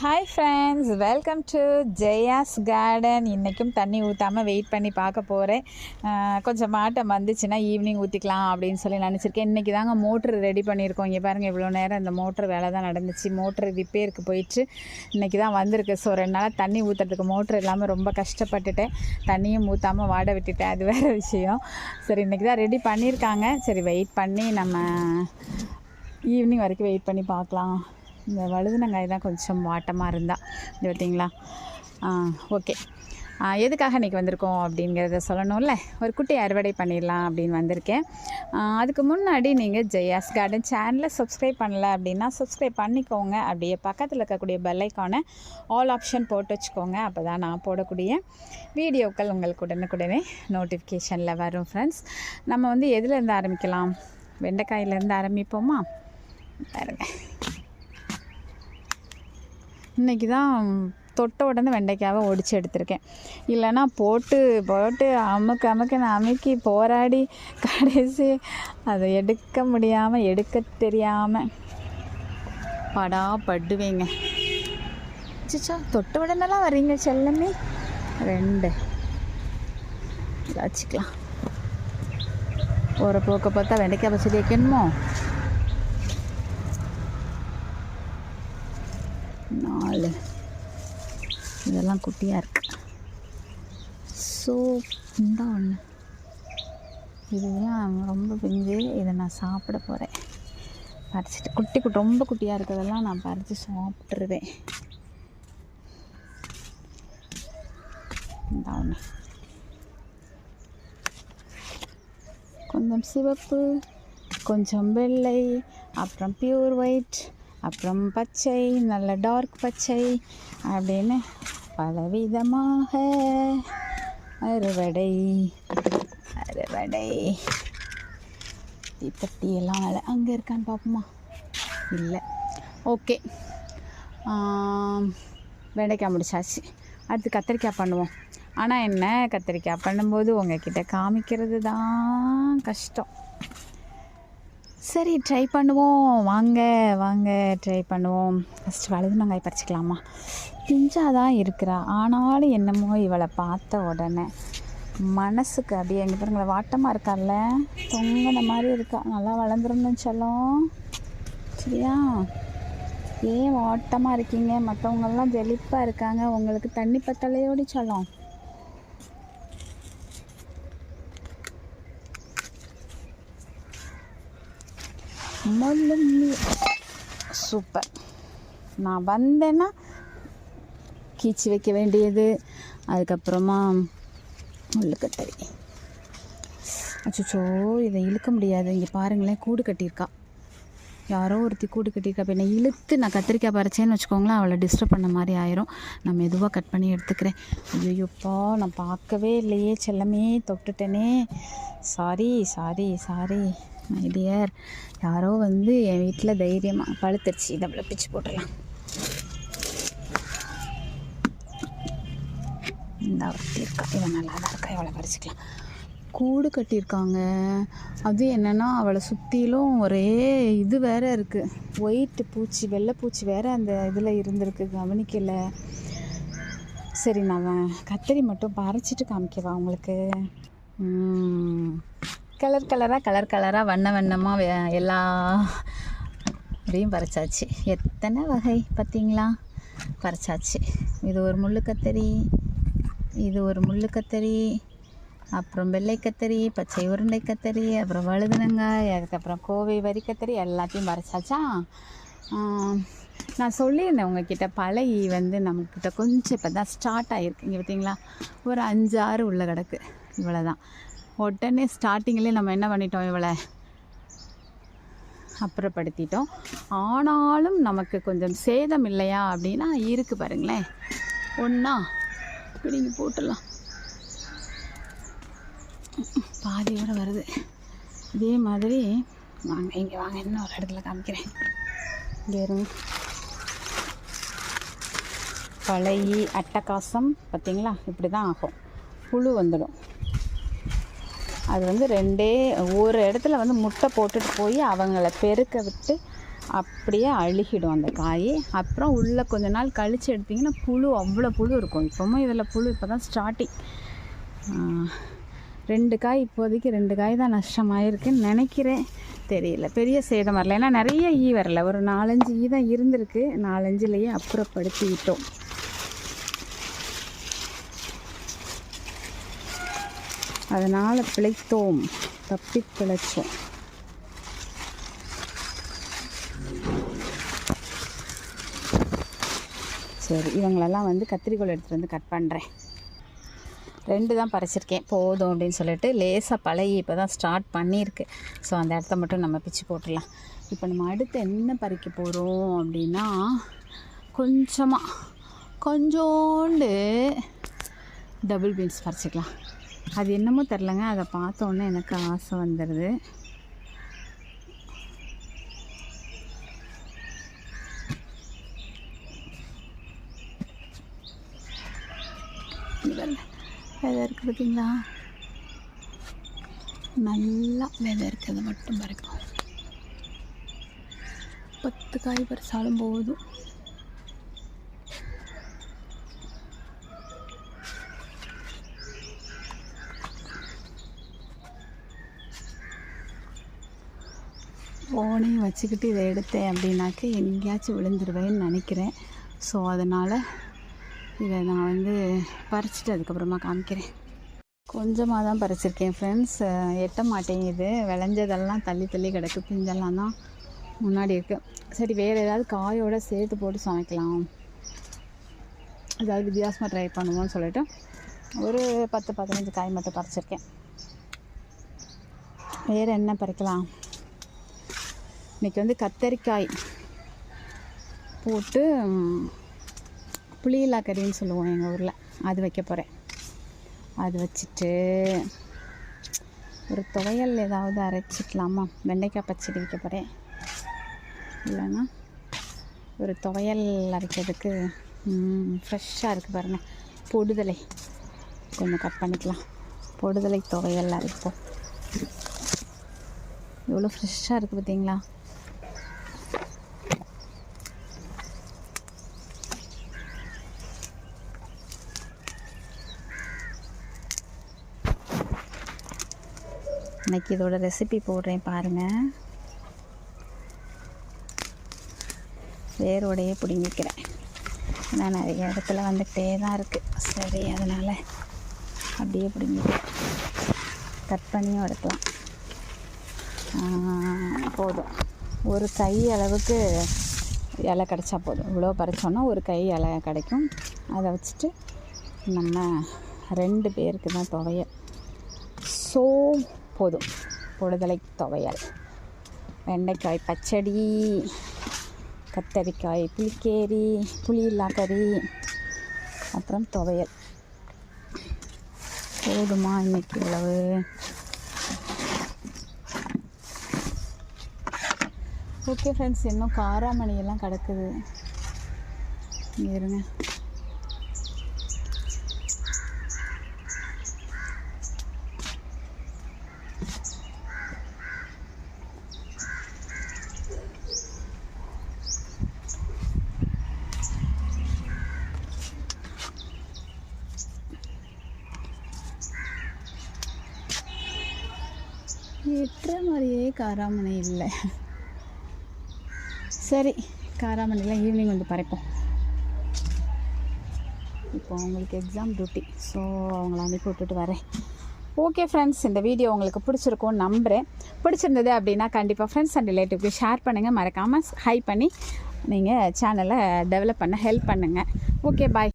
Hi friends, welcome to Jaya's garden. இன்றைக்கும் தண்ணி ஊற்றாமல் வெயிட் பண்ணி பார்க்க போகிறேன். கொஞ்சம் மாட்டம் வந்துச்சுன்னா ஈவினிங் ஊற்றிக்கலாம் அப்படின்னு சொல்லி நினச்சிருக்கேன். இன்றைக்கி தாங்க மோட்ரு ரெடி பண்ணியிருக்கோம். இங்கே பாருங்கள், இவ்வளோ நேரம் இந்த மோட்ரு வேலை தான் நடந்துச்சு. மோட்ரு ரிப்பேருக்கு போயிட்டு இன்றைக்கி தான் வந்திருக்கு. ஸோ 2 நாள் தண்ணி ஊற்றுறதுக்கு மோட்ரு இல்லாமல் ரொம்ப கஷ்டப்பட்டுட்டேன். தண்ணியும் ஊற்றாமல் வாட விட்டுட்டேன், அது வேறு விஷயம். சரி, இன்றைக்கி தான் ரெடி பண்ணியிருக்காங்க. சரி, வெயிட் பண்ணி நம்ம ஈவினிங் வரைக்கும் வெயிட் பண்ணி பார்க்கலாம். இந்த வழுதுனங்காய் தான் கொஞ்சம் வாட்டமாக இருந்தால் இது பார்த்தீங்களா. ஓகே, எதுக்காக இன்றைக்கி வந்திருக்கோம் அப்படிங்கிறத சொல்லணும்ல. ஒரு குட்டி அறுவடை பண்ணிடலாம் அப்படின்னு வந்திருக்கேன். அதுக்கு முன்னாடி நீங்கள் ஜெயாஸ் கார்டன் சேனலை சப்ஸ்கிரைப் பண்ணல அப்படின்னா சப்ஸ்கிரைப் பண்ணிக்கோங்க. அப்படியே பக்கத்தில் இருக்கக்கூடிய பெல் ஐக்கானை ஆல் ஆப்ஷன் போட்டு வச்சுக்கோங்க. அப்போ தான் நான் போடக்கூடிய வீடியோக்கள் உங்களுக்கு உடனுக்குடனே நோட்டிஃபிகேஷனில் வரும். ஃப்ரெண்ட்ஸ், நம்ம வந்து எதுலேருந்து ஆரம்பிக்கலாம்? வெண்டைக்காயிலேருந்து ஆரம்பிப்போமா? பாருங்க, இன்றைக்கி தான் தொட்ட உடனே வெண்டைக்காவை ஒடிச்சு எடுத்திருக்கேன். இல்லைன்னா போட்டு அமுக்கி போராடி கடைசி அதை எடுக்க முடியாமல், எடுக்க தெரியாமல் படுவேங்க. சிச்சா, தொட்ட உடனெல்லாம் வரீங்க செல்லமே. 2 வச்சுக்கலாம். ஒரு போக்க பார்த்தா வெண்டைக்காய் பச்சடி வைக்கணுமோ? 4 இதெல்லாம் குட்டியாக இருக்கு. ஸோ இந்த ஒன்று இதுதான் ரொம்ப பிஞ்சு. இதை நான் சாப்பிட போகிறேன். பறிச்சிட்டு ரொம்ப குட்டியாக இருக்கிறதெல்லாம் நான் பறித்து சாப்பிட்ருவேன். இந்த ஒன்று கொஞ்சம் சிவப்பு, கொஞ்சம் வெள்ளை, அப்புறம் பியூர் ஒயிட், அப்புறம் பச்சை, நல்ல டார்க் பச்சை அப்படின்னு பலவிதமாக அறுவடை. தீப்பெட்டியெல்லாம் அங்கே இருக்கான்னு பார்ப்போமா? இல்லை. ஓகே, வெண்டைக்காய் முடிச்சாச்சு. அடுத்து கத்திரிக்காய் பண்ணுவோம். ஆனால் என்ன, கத்திரிக்காய் பண்ணும்போது உங்ககிட்ட காமிக்கிறது தான் கஷ்டம். சரி, ட்ரை பண்ணுவோம். வாங்க ட்ரை பண்ணுவோம். ஃபஸ்ட்டு வழுதுனங்காய் பறிச்சிக்கலாமா? பிஞ்சாக தான் இருக்கிறா. ஆனாலும் என்னமோ இவளை பார்த்த உடனே மனசுக்கு அப்படியே எங்கள் பாருங்களேன், வாட்டமாக இருக்கால்ல, தொங்கின மாதிரி இருக்கா. நல்லா வளர்ந்துருன்னு சொல்லும். சரியா? ஏன் வாட்டமாக இருக்கீங்க? மற்றவங்கெல்லாம் ஜெலிப்பாக இருக்காங்க, உங்களுக்கு தண்ணி பத்தலையோடி சொல்லும். சூப்பர். நான் வந்தேன்னா கீச்சு வைக்க வேண்டியது. அதுக்கப்புறமா முள்ளுக்கத்தரி. அச்சோ, இதை இழுக்க முடியாது. இங்கே பாருங்களேன், கூடு கட்டியிருக்கா. யாரோ ஒருத்தி கூடு கட்டியிருக்கா. இப்போ என்னை இழுத்து நான் கத்திரிக்காய் பறிச்சேன்னு வச்சுக்கோங்களேன், அவளை டிஸ்டர்ப் பண்ண மாதிரி ஆயிரும். நான் மெதுவாக கட் பண்ணி எடுத்துக்கிறேன். ஐயோப்பா, நான் பார்க்கவே இல்லையே செல்லமே, தொட்டுட்டேனே. Sorry my dear. யாரோ வந்து என் வீட்டில் தைரியமாக பழுத்துருச்சு. இதை அவ்வளோ பிச்சு போட்டுடலாம். இந்த ஒருத்தி இருக்கா, இவன் நல்லா தான் இருக்கா, இவளை பறிச்சிக்கலாம். கூடு கட்டியிருக்காங்க. அது என்னென்னா, அவளை சுற்றிலும் ஒரே இது வேறு இருக்குது. ஒயிட்டு பூச்சி, வெள்ளை பூச்சி வேறு அந்த இதில் இருந்திருக்கு, கவனிக்கலை. சரி, நான் கத்திரி மட்டும் பறிச்சிட்டு காமிக்கவா உங்களுக்கு? கலர் கலராக வண்ணமாக எல்லா இதையும் பறிச்சாச்சு. எத்தனை வகை பார்த்தீங்களா? பறிச்சாச்சு. இது ஒரு முள்ளுக்கத்தரி, இது ஒரு முள்ளுக்கத்தரி, அப்புறம் வெள்ளை கத்தரி, பச்சை உருண்டை கத்தரி, அப்புறம் வழுதுனங்காய், அதுக்கப்புறம் கோவை வரி கத்தரி, எல்லாத்தையும் பறிச்சாச்சா. நான் சொல்லியிருந்தேன் உங்ககிட்ட, பழகி வந்து நம்மக்கிட்ட கொஞ்சம் இப்போ தான் ஸ்டார்ட் ஆகிருக்கு. இங்கே பார்த்தீங்களா, ஒரு 5-6 உள்ள கிடக்கு. இவ்வளோ தான். உடனே ஸ்டார்டிங்லேயே நம்ம என்ன பண்ணிட்டோம், இவளை அப்புறப்படுத்திட்டோம். ஆனாலும் நமக்கு கொஞ்சம் சேதம் இல்லையா அப்படின்னா இருக்குது. பாருங்களேன், ஒன்றா பிடிங்கி போட்டுடலாம். பாதியோடு வருது. இதே மாதிரி இங்கே வாங்க, இன்னொரு இடத்துல காமிக்கிறேன். இங்கே இருங்க. பழைய அட்டகாசம் பார்த்தீங்களா, இப்படி தான் ஆகும். புழு வந்துடும். அது வந்து ஒரு இடத்துல வந்து முட்டை போட்டுட்டு போய் அவங்கள பெருக்க விட்டு அப்படியே அழுகிடும் அந்த காய். அப்புறம் உள்ளே கொஞ்ச நாள் கழித்து எடுத்திங்கன்னா புழு, அவ்வளோ புழு இருக்கும். இப்போவும் இதில் புழு இப்போ தான் ஸ்டார்டிங். 2 காய் இப்போதைக்கு 2 காய் தான் நஷ்டமாயிருக்குன்னு நினைக்கிறேன். தெரியல, பெரிய சேதம் வரல. ஏன்னா நிறைய ஈ வரல, ஒரு 4-5 ஈ தான் இருந்திருக்கு. 4-5லேயே அப்புறப்படுத்தி விட்டோம். அதனால் பிழைத்தோம், தப்பி பிழைச்சோம். சரி, இவங்களெல்லாம் வந்து கத்திரிக்கோல் எடுத்துகிட்டு வந்து கட் பண்ணுறேன். 2 தான் பறிச்சிருக்கேன், போதும் அப்படின்னு சொல்லிட்டு. லேசாக பழகி இப்போ தான் ஸ்டார்ட் பண்ணியிருக்கு. ஸோ அந்த இடத்த மட்டும் நம்ம பிச்சு போட்டுடலாம். இப்போ நம்ம அடுத்து என்ன பறிக்க போகிறோம் அப்படின்னா, கொஞ்சோண்டு டபுள் பீன்ஸ் பறிச்சிக்கலாம். அது என்னமோ தெரிலங்க, அதை பார்த்தோன்னே எனக்கு ஆசை வந்துடுது. விதை இருக்குது பார்த்தீங்களா, நல்லா விதை இருக்கிறது மட்டும் பறிக்கும். 10 காய் பறிச்சாலும் போதும். ஃபோனையும் வச்சுக்கிட்டு இதை எடுத்தேன் அப்படின்னாக்க எங்கேயாச்சும் விழுந்துருவேன்னு நினைக்கிறேன். ஸோ அதனால் இதை நான் வந்து பறிச்சுட்டு அதுக்கப்புறமா காமிக்கிறேன். கொஞ்சமாக தான் பறிச்சிருக்கேன் ஃப்ரெண்ட்ஸ், எட்ட மாட்டேங்குது. விளைஞ்சதெல்லாம் தள்ளி தள்ளி கிடக்கு, பிஞ்செல்லாம் தான் முன்னாடி இருக்குது. சரி, வேறு ஏதாவது காயோடு சேர்த்து போட்டு சமைக்கலாம், ஏதாவது வித்தியாசமாக ட்ரை பண்ணுவோன்னு சொல்லிட்டு ஒரு 10-15 காய் மட்டும் பறிச்சிருக்கேன். வேறு என்ன பறிக்கலாம்? இன்றைக்கி வந்து கத்தரிக்காய் போட்டு புளியில்லா கறின்னு சொல்லுவோம் எங்கள் ஊரில், அது வைக்க போகிறேன். அது வச்சுட்டு ஒரு துவையல் ஏதாவது அரைச்சிக்கலாமா? வெண்டைக்காய் பச்சடி வைக்க போகிறேன். இல்லைன்னா ஒரு துவையல் அரைக்கிறதுக்கு ஃப்ரெஷ்ஷாக இருக்குது பாருங்கள், பொடுதலை கொஞ்சம் கட் பண்ணிக்கலாம். பொடுதலை துவையல் அரைப்போம். எவ்வளோ ஃப்ரெஷ்ஷாக இருக்குது பார்த்தீங்களா? இன்றைக்கி இதோட ரெசிபி போடுறேன் பாருங்கள். வேரோடையே பிடிங்கிக்கிறேன், ஏன்னா நிறைய இடத்துல வந்துகிட்டே தான் இருக்குது. சரி, அதனால் அப்படியே பிடிங்கிக்கிறேன். கட் பண்ணியும் எடுக்கலாம். போதும், ஒரு கை அளவுக்கு இலை கிடச்சா போதும். இவ்வளோ பறிச்சோன்னா ஒரு கை இலை கிடைக்கும். அதை வச்சுட்டு நம்ம 2 பேருக்கு தான் துவையல். ஸோ போதும், பொடுதலை துவையல், வெண்டைக்காய் பச்சடி, கத்தரிக்காய் புளிக்கேரி, புளியில்லா கறி, அப்புறம் துவையல். போதுமா இன்னைக்கு இவ்வளவு? ஓகே ஃப்ரெண்ட்ஸ், இன்னும் காராமணியெல்லாம் கிடக்குது. இங்கே இருங்க. எட்டுற மாதிரியே காராமணி இல்லை. சரி, காராமணிலாம் ஈவினிங் வந்து பறிப்போம். இப்போ அவங்களுக்கு எக்ஸாம் டியூட்டி, ஸோ அவங்கள அனுப்பி விட்டுட்டு வரேன். ஓகே ஃப்ரெண்ட்ஸ், இந்த வீடியோ உங்களுக்கு பிடிச்சிருக்கும்னு நம்புகிறேன். பிடிச்சிருந்தது அப்படின்னா கண்டிப்பாக ஃப்ரெண்ட்ஸ் அண்ட் ரிலேட்டிவ்க்கு ஷேர் பண்ணுங்கள். மறக்காமல் ஹை பண்ணி நீங்கள் சேனலை டெவலப் பண்ண ஹெல்ப் பண்ணுங்கள். ஓகே, பாய்.